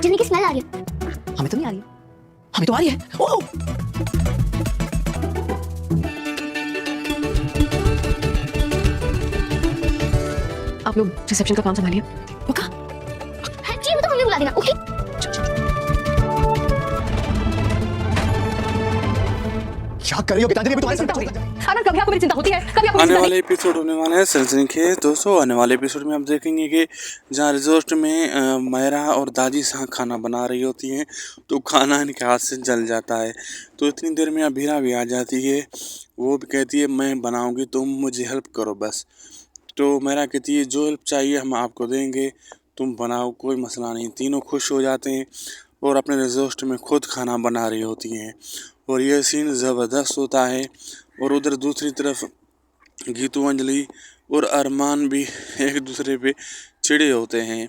जलने की स्मेल आ रही है। हमें तो नहीं आ रही, हमें तो आ रही है। ओह आप लोग रिसेप्शन का काम संभालिए। पक्का? हाँ जी, वो तो हमें बुला देना। ओके। क्या कर रही हो गीतांजलि? तुम्हारी चिंता होती है। अगर कभी आपको मेरी चिंता होती है, कभी आपको आने वाले एपिसोड होने वाले हैं सनसनीखेज दोस्तों। आने वाले एपिसोड में हम देखेंगे कि जहाँ रिजॉर्ट में मायरा और दादी साहब खाना बना रही होती हैं तो खाना इनके हाथ से जल जाता है। तो इतनी देर में अभीरा भी आ जाती है। वो भी कहती है मैं बनाऊंगी, तुम मुझे हेल्प करो बस। तो मायरा कहती है जो हेल्प चाहिए हम आपको देंगे, तुम बनाओ, कोई मसला नहीं। तीनों खुश हो जाते हैं और अपने रिजॉर्ट में खुद खाना बना रही होती हैं और यह सीन ज़बरदस्त होता है। और उधर दूसरी तरफ गीतू, अंजलि और अरमान भी एक दूसरे पे चिढ़े होते हैं।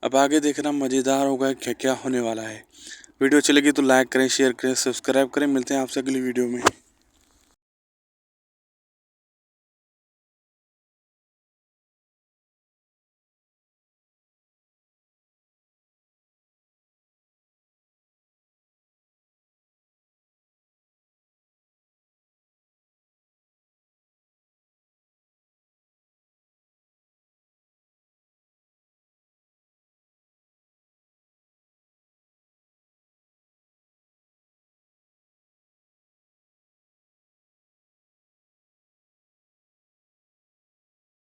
अब आगे देखना मज़ेदार होगा क्या क्या होने वाला है। वीडियो चलेगी तो लाइक करें, शेयर करें, सब्सक्राइब करें। मिलते हैं आपसे अगली वीडियो में।